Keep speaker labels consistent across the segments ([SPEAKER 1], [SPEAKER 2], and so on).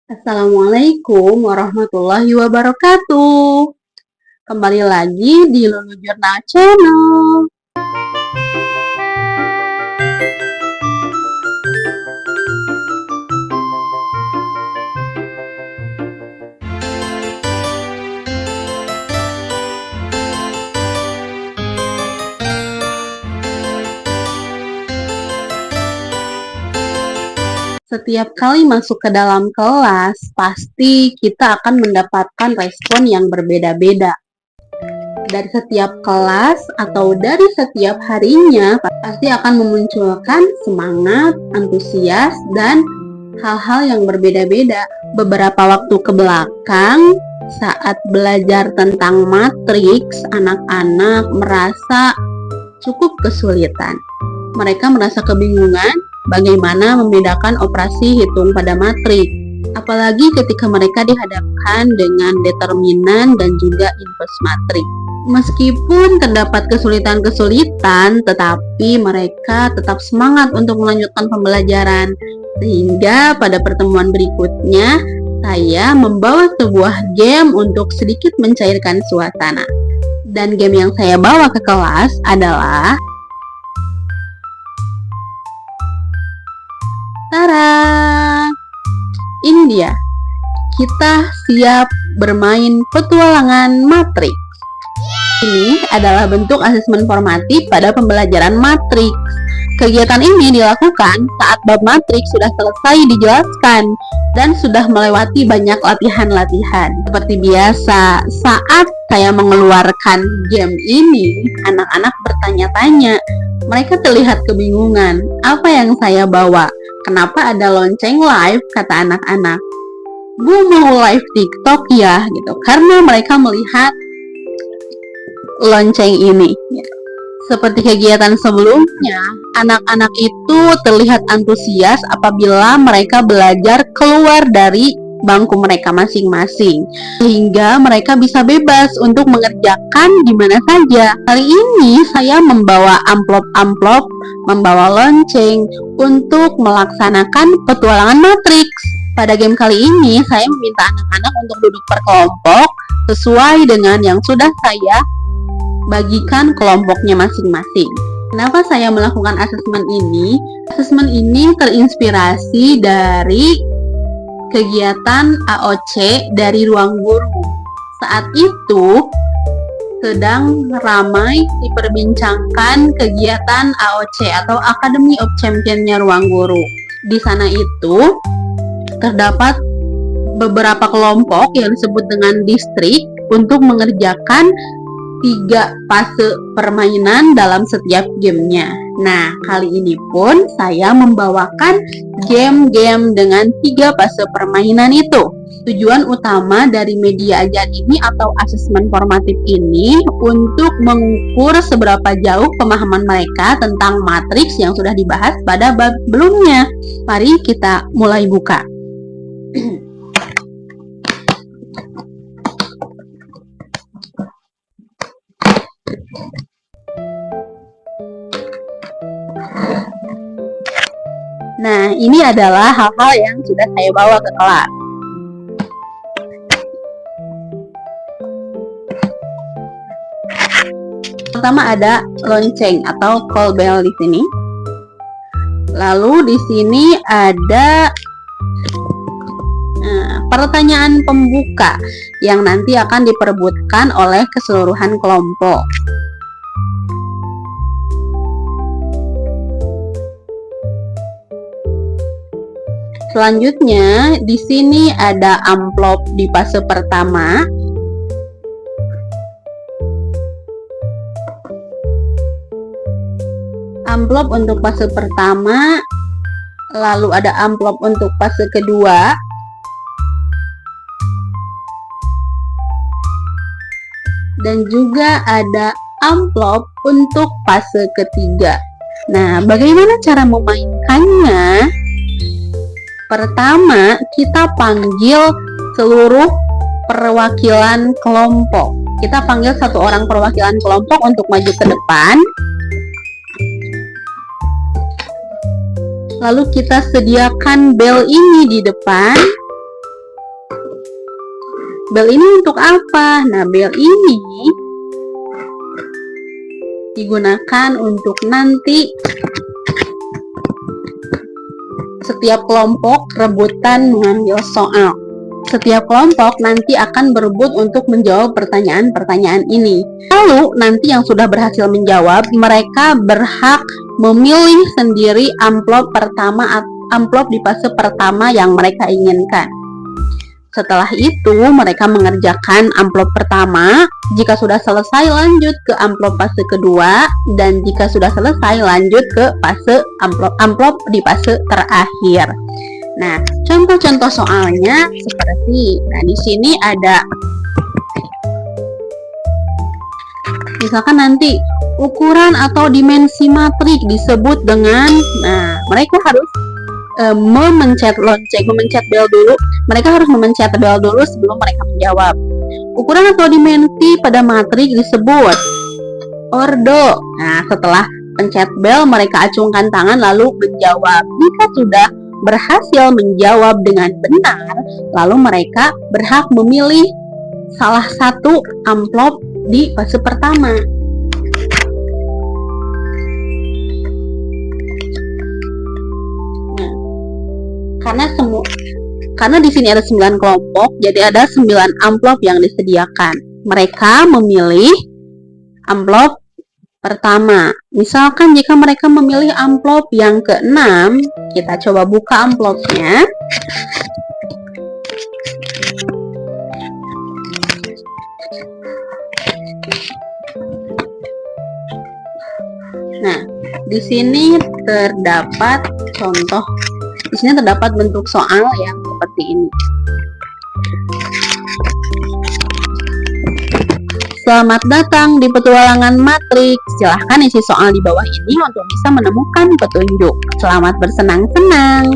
[SPEAKER 1] Assalamualaikum warahmatullahi wabarakatuh. Kembali lagi di Lulu Jurnal Channel. Setiap kali masuk ke dalam kelas, pasti kita akan mendapatkan respon yang berbeda-beda. Dari setiap kelas atau dari setiap harinya, pasti akan memunculkan semangat, antusias, dan hal-hal yang berbeda-beda. Beberapa waktu ke belakang, saat belajar tentang matriks, anak-anak merasa cukup kesulitan. Mereka merasa kebingungan bagaimana membedakan operasi hitung pada matriks, apalagi ketika mereka dihadapkan dengan determinan dan juga inverse matriks. Meskipun terdapat kesulitan-kesulitan, tetapi mereka tetap semangat untuk melanjutkan pembelajaran. Sehingga pada pertemuan berikutnya, saya membawa sebuah game untuk sedikit mencairkan suasana. Dan game yang saya bawa ke kelas adalah Tara! Ini dia. Kita siap bermain petualangan matriks. Ini adalah bentuk asesmen formatif pada pembelajaran matriks. Kegiatan ini dilakukan saat bab matriks sudah selesai dijelaskan dan sudah melewati banyak latihan-latihan. Seperti biasa, saat saya mengeluarkan game ini, anak-anak bertanya-tanya. Mereka terlihat kebingungan. Apa yang saya bawa? Kenapa ada lonceng live? Kata anak-anak. Gue mau live TikTok ya, gitu. Karena mereka melihat lonceng ini. Seperti kegiatan sebelumnya, anak-anak itu terlihat antusias apabila mereka belajar keluar dari bangku mereka masing-masing, sehingga mereka bisa bebas untuk mengerjakan di mana saja. Kali ini saya membawa amplop-amplop, membawa lonceng untuk melaksanakan petualangan matriks. Pada game kali ini, saya meminta anak-anak untuk duduk per kelompok sesuai dengan yang sudah saya bagikan kelompoknya masing-masing. Kenapa saya melakukan asesmen ini? Asesmen ini terinspirasi dari kegiatan AOC dari ruang guru. Saat itu sedang ramai diperbincangkan kegiatan AOC atau Academy of Champion-nya ruang guru. Di sana itu terdapat beberapa kelompok yang disebut dengan distrik untuk mengerjakan 3 fase permainan dalam setiap gamenya. Nah, kali ini pun saya membawakan game-game dengan 3 fase permainan itu. Tujuan utama dari media ajar ini atau asesmen formatif ini untuk mengukur seberapa jauh pemahaman mereka tentang matriks yang sudah dibahas pada bab sebelumnya. Mari kita mulai buka. Nah, ini adalah hal-hal yang sudah saya bawa ke kelas. Pertama ada lonceng atau call bell di sini. Lalu di sini ada pertanyaan pembuka yang nanti akan diperebutkan oleh keseluruhan kelompok. Selanjutnya, di sini ada amplop di fase pertama. Amplop untuk fase pertama, lalu ada amplop untuk fase kedua. Dan juga ada amplop untuk fase ketiga. Nah, bagaimana cara memainkannya? Pertama, kita panggil seluruh perwakilan kelompok. Kita panggil 1 orang perwakilan kelompok untuk maju ke depan. Lalu kita sediakan bel ini di depan. Bel ini untuk apa? Nah, bel ini digunakan untuk nanti setiap kelompok rebutan mengambil soal. Setiap kelompok nanti akan berebut untuk menjawab pertanyaan-pertanyaan ini. Lalu nanti yang sudah berhasil menjawab, mereka berhak memilih sendiri amplop di fase pertama yang mereka inginkan. Setelah itu mereka mengerjakan amplop pertama. Jika sudah selesai lanjut ke amplop fase kedua, dan jika sudah selesai lanjut ke fase amplop di fase terakhir. Nah, contoh-contoh soalnya seperti, nah di sini ada, misalkan nanti ukuran atau dimensi matrik disebut dengan, nah mereka harus memencet bel dulu. Mereka harus memencet bel dulu sebelum mereka menjawab. Ukuran atau dimensi pada matrik disebut ordo. Nah, setelah pencet bel, mereka acungkan tangan lalu menjawab. Jika sudah berhasil menjawab dengan benar, lalu mereka berhak memilih salah satu amplop di fase pertama. Karena di sini ada 9 kelompok, jadi ada 9 amplop yang disediakan. Mereka memilih amplop pertama. Misalkan jika mereka memilih amplop yang ke-6, kita coba buka amplopnya. Nah, di sini terdapat contoh. Di sini terdapat bentuk soal yang seperti ini. Selamat datang di petualangan matriks. Silahkan isi soal di bawah ini untuk bisa menemukan petunjuk. Selamat bersenang-senang.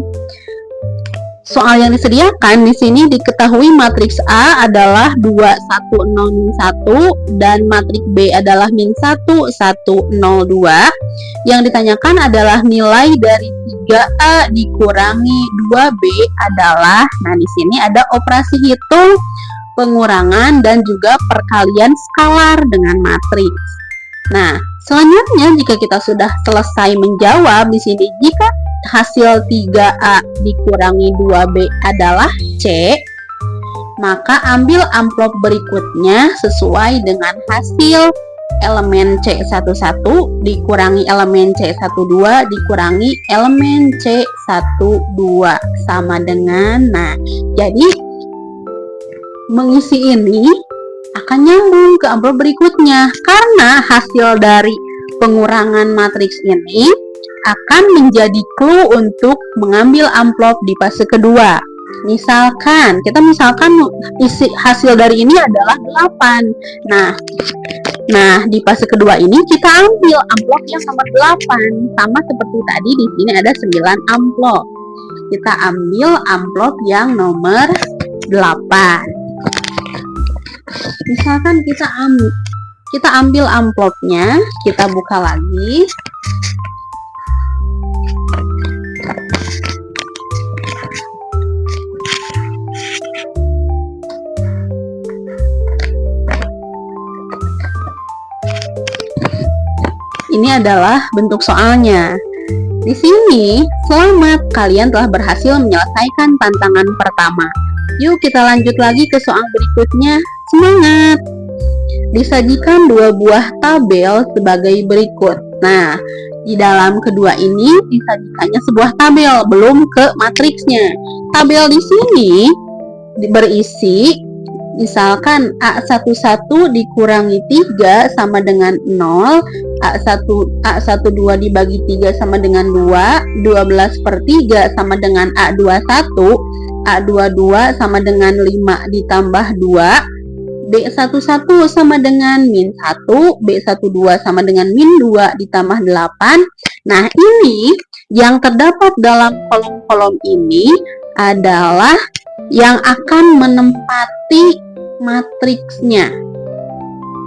[SPEAKER 1] Soal yang disediakan di sini diketahui matriks A adalah 2, 1, 0, min 1 dan matriks B adalah min 1, 1, 0, 2. Yang ditanyakan adalah nilai dari 3A dikurangi 2B adalah, nah di sini ada operasi hitung, pengurangan dan juga perkalian skalar dengan matriks. Nah, selanjutnya jika kita sudah selesai menjawab di sini, jika hasil 3A dikurangi 2B adalah C, maka ambil amplop berikutnya sesuai dengan hasil elemen C11 dikurangi elemen C12 dikurangi elemen C12 sama dengan, nah jadi mengisi ini akan nyambung ke amplop berikutnya karena hasil dari pengurangan matriks ini akan menjadi clue untuk mengambil amplop di fase kedua. Misalkan isi hasil dari ini adalah 8. Nah, di fase kedua ini kita ambil amplop yang nomor 8. Sama seperti tadi, di sini ada 9 amplop. Kita ambil amplop yang nomor 8. Misalkan kita ambil amplopnya, kita buka lagi. Ini adalah bentuk soalnya. Di sini, selamat, kalian telah berhasil menyelesaikan tantangan pertama. Yuk kita lanjut lagi ke soal berikutnya. Semangat! Disajikan 2 buah tabel sebagai berikut. Nah, di dalam kedua ini disajikannya sebuah tabel, belum ke matriksnya. Tabel di sini berisi, misalkan A11 dikurangi 3 sama dengan 0, A12 dibagi 3 sama dengan 2, 12/3 sama dengan A21, A22 sama dengan 5 ditambah 2, B11 sama dengan min 1, B12 sama dengan min 2 ditambah 8. Nah, ini yang terdapat dalam kolom-kolom ini adalah yang akan menempati matriksnya.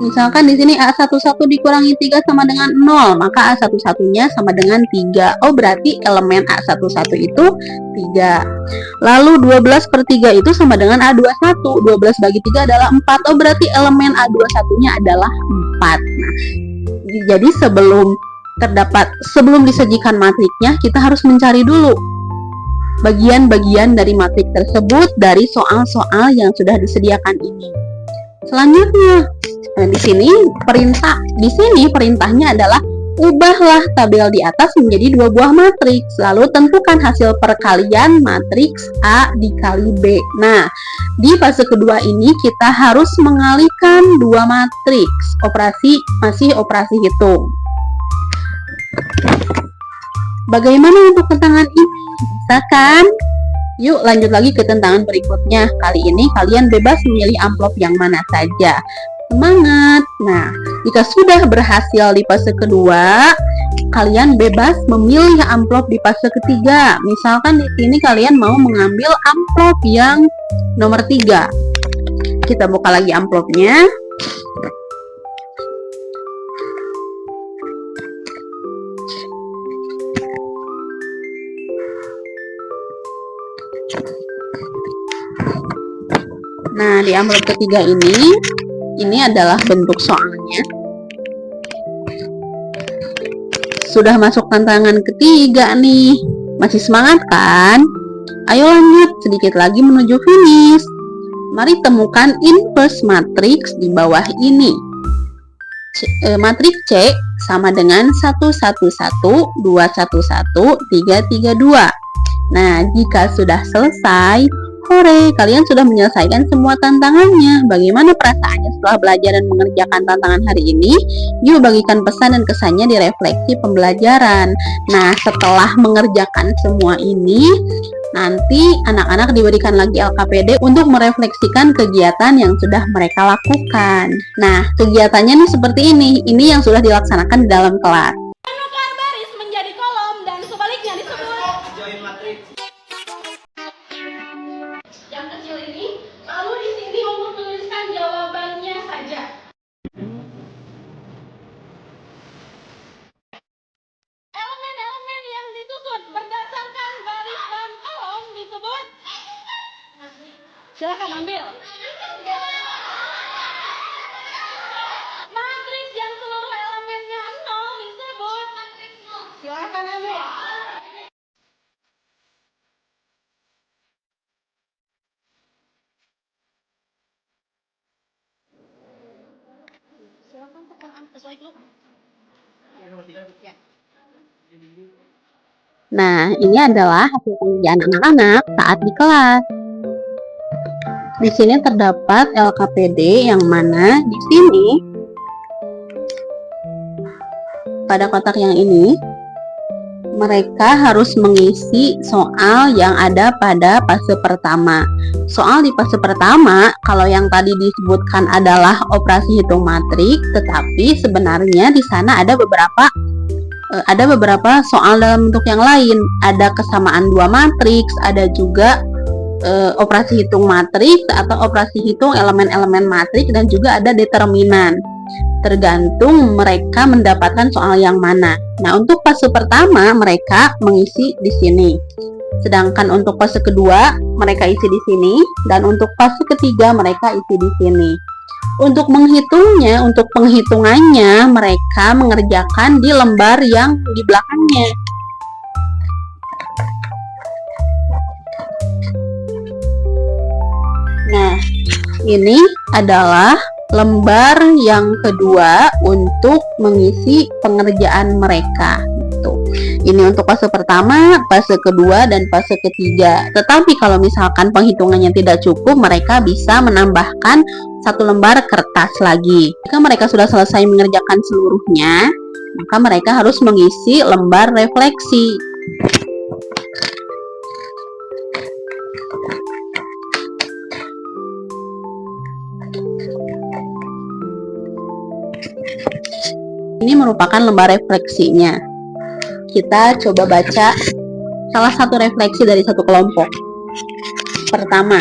[SPEAKER 1] Misalkan di sini A11 dikurangi 3 sama dengan 0, maka A11-nya sama dengan 3. Oh, berarti elemen A11 itu 3. Lalu 12 per 3 itu sama dengan A21. 12 bagi 3 adalah 4. Oh, berarti elemen A21-nya adalah 4. Nah, jadi sebelum disajikan matriknya, kita harus mencari dulu bagian-bagian dari matrik tersebut dari soal-soal yang sudah disediakan ini. Selanjutnya, di sini perintahnya adalah ubahlah tabel di atas menjadi 2 buah matriks, lalu tentukan hasil perkalian matriks A dikali B. Nah, di fase kedua ini kita harus mengalihkan 2 matriks, masih operasi hitung. Bagaimana untuk tantangan ini? Bisa kan? Yuk lanjut lagi ke tantangan berikutnya. Kali ini kalian bebas memilih amplop yang mana saja. Semangat! Nah, jika sudah berhasil di fase kedua, kalian bebas memilih amplop di fase ketiga. Misalkan di sini kalian mau mengambil amplop yang nomor 3. Kita buka lagi amplopnya. Nah, di amplop ketiga ini adalah bentuk soalnya. Sudah masuk tantangan ketiga nih. Masih semangat kan? Ayo lanjut sedikit lagi menuju finish. Mari temukan inverse matrix di bawah ini. Matriks C sama dengan 111, 211, 332. Nah, jika sudah selesai, hore, kalian sudah menyelesaikan semua tantangannya. Bagaimana perasaannya setelah belajar dan mengerjakan tantangan hari ini? Yuk bagikan pesan dan kesannya di refleksi pembelajaran. Nah, setelah mengerjakan semua ini, nanti anak-anak diberikan lagi LKPD untuk merefleksikan kegiatan yang sudah mereka lakukan. Nah, kegiatannya nih seperti ini. Ini yang sudah dilaksanakan di dalam kelas.
[SPEAKER 2] Menukar baris menjadi kolom dan sebaliknya disebut join matriks. Yang kecil ini, lalu di sini untuk menuliskan jawabannya saja. Elemen-elemen yang disusun berdasarkan baris dan kolom disebut. Silakan ambil. Matriks yang seluruh elemennya 0 disebut. Silakan ambil. Silakan tekan sesuai grup.
[SPEAKER 1] Nah, ini adalah hasil pengerjaan anak-anak saat di kelas. Di sini terdapat LKPD yang mana di sini pada kotak yang ini mereka harus mengisi soal yang ada pada fase pertama. Soal di fase pertama, kalau yang tadi disebutkan adalah operasi hitung matrik, tetapi sebenarnya di sana ada beberapa soal dalam bentuk yang lain. Ada kesamaan 2 matriks, ada juga operasi hitung matriks atau operasi hitung elemen-elemen matriks, dan juga ada determinan. Tergantung mereka mendapatkan soal yang mana. Nah, untuk fase pertama mereka mengisi di sini. Sedangkan untuk fase kedua mereka isi di sini, dan untuk fase ketiga mereka isi di sini. Untuk penghitungannya mereka mengerjakan di lembar yang di belakangnya. Nah, ini adalah lembar yang kedua untuk mengisi pengerjaan mereka. Ini untuk fase pertama, fase kedua, dan fase ketiga. Tetapi kalau misalkan penghitungannya tidak cukup, mereka bisa menambahkan 1 lembar kertas lagi. Jika mereka sudah selesai mengerjakan seluruhnya, maka mereka harus mengisi lembar refleksi. Ini merupakan lembar refleksinya. Kita coba baca salah satu refleksi dari satu kelompok. Pertama,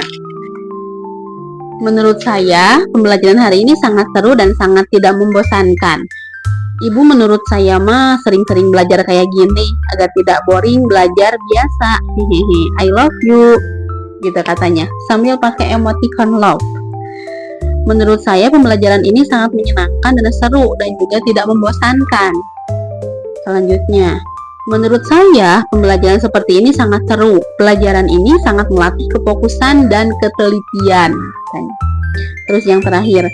[SPEAKER 1] Menurut saya, pembelajaran hari ini sangat seru dan sangat tidak membosankan. Ibu menurut saya mah sering-sering belajar kayak gini agar tidak boring belajar biasa. Hehehe, I love you, gitu katanya sambil pakai emoticon love. Menurut saya pembelajaran ini sangat menyenangkan dan seru dan juga tidak membosankan. Selanjutnya, menurut saya pembelajaran seperti ini sangat seru. Pelajaran ini sangat melatih kefokusan dan ketelitian. Terus yang terakhir,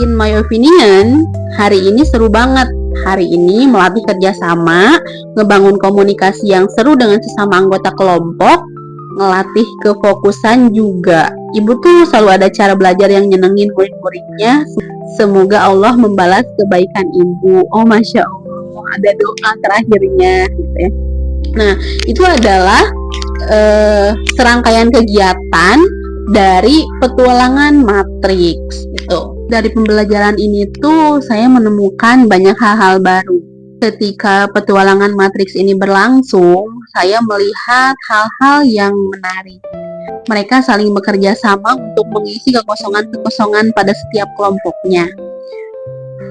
[SPEAKER 1] in my opinion, hari ini seru banget. Hari ini melatih kerjasama, ngebangun komunikasi yang seru dengan sesama anggota kelompok, ngelatih kefokusan juga. Ibu tuh selalu ada cara belajar yang nyenengin murid-muridnya. Semoga Allah membalas kebaikan ibu. Oh Masya Allah, ada doa terakhirnya gitu ya. Nah, itu adalah serangkaian kegiatan dari petualangan Matrix gitu. Dari pembelajaran ini tuh saya menemukan banyak hal-hal baru. Ketika petualangan Matrix ini berlangsung, saya melihat hal-hal yang menarik. Mereka saling bekerja sama untuk mengisi kekosongan-kekosongan pada setiap kelompoknya.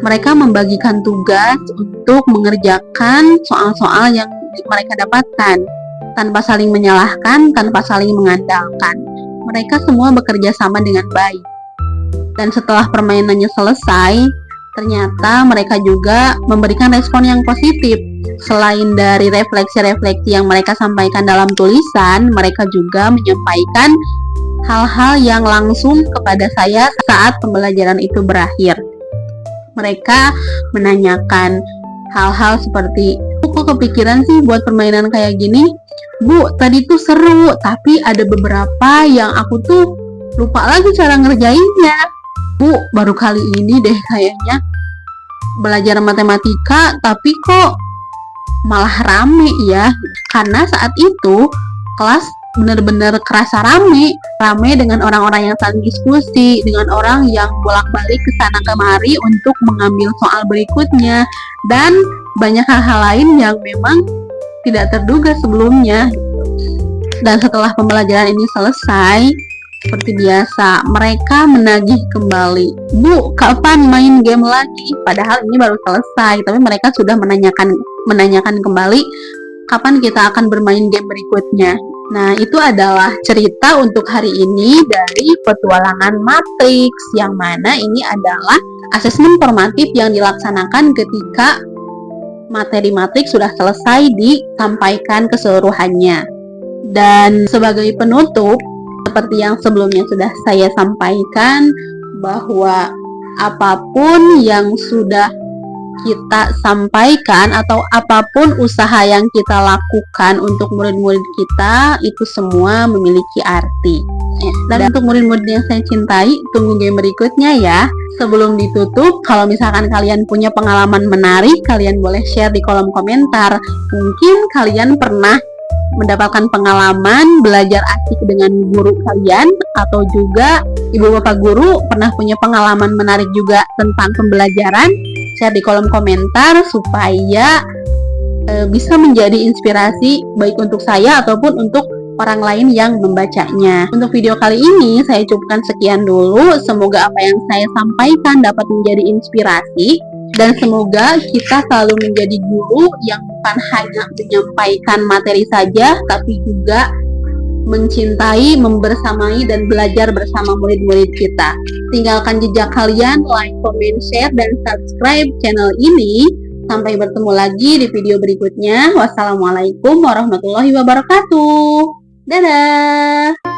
[SPEAKER 1] Mereka membagikan tugas untuk mengerjakan soal-soal yang mereka dapatkan, tanpa saling menyalahkan, tanpa saling mengandalkan. Mereka semua bekerja sama dengan baik. Dan setelah permainannya selesai, ternyata mereka juga memberikan respon yang positif. Selain dari refleksi-refleksi yang mereka sampaikan dalam tulisan, mereka juga menyampaikan hal-hal yang langsung kepada saya saat pembelajaran itu berakhir. Mereka menanyakan hal-hal seperti, kok kepikiran sih buat permainan kayak gini? Bu, tadi tuh seru, tapi ada beberapa yang aku tuh lupa lagi cara ngerjainnya. Bu, baru kali ini deh kayaknya belajar matematika, tapi kok malah rame ya. Karena saat itu kelas benar-benar kerasa rame dengan orang-orang yang saling diskusi, dengan orang yang bolak-balik ke sana kemari untuk mengambil soal berikutnya, dan banyak hal-hal lain yang memang tidak terduga sebelumnya. Dan setelah pembelajaran ini selesai, seperti biasa, mereka menagih kembali. Bu, kapan main game lagi? Padahal ini baru selesai, tapi mereka sudah menanyakan kembali kapan kita akan bermain game berikutnya. Nah, itu adalah cerita untuk hari ini dari petualangan Matrix, yang mana ini adalah asesmen formatif yang dilaksanakan ketika materi Matrix sudah selesai disampaikan keseluruhannya. Dan sebagai penutup, seperti yang sebelumnya sudah saya sampaikan, bahwa apapun yang sudah kita sampaikan atau apapun usaha yang kita lakukan untuk murid-murid kita, itu semua memiliki arti. Dan untuk murid-murid yang saya cintai, tunggu game berikutnya ya. Sebelum ditutup, kalau misalkan kalian punya pengalaman menarik, kalian boleh share di kolom komentar. Mungkin kalian pernah mendapatkan pengalaman belajar asik dengan guru kalian, atau juga ibu bapak guru pernah punya pengalaman menarik juga tentang pembelajaran. Share di kolom komentar supaya bisa menjadi inspirasi baik untuk saya ataupun untuk orang lain yang membacanya. Untuk video kali ini saya cukupkan sekian dulu. Semoga apa yang saya sampaikan dapat menjadi inspirasi, dan semoga kita selalu menjadi guru yang bukan hanya menyampaikan materi saja, tapi juga mencintai, membersamai, dan belajar bersama murid-murid kita. Tinggalkan jejak kalian, like, comment, share, dan subscribe channel ini. Sampai bertemu lagi di video berikutnya. Wassalamualaikum warahmatullahi wabarakatuh. Dadah!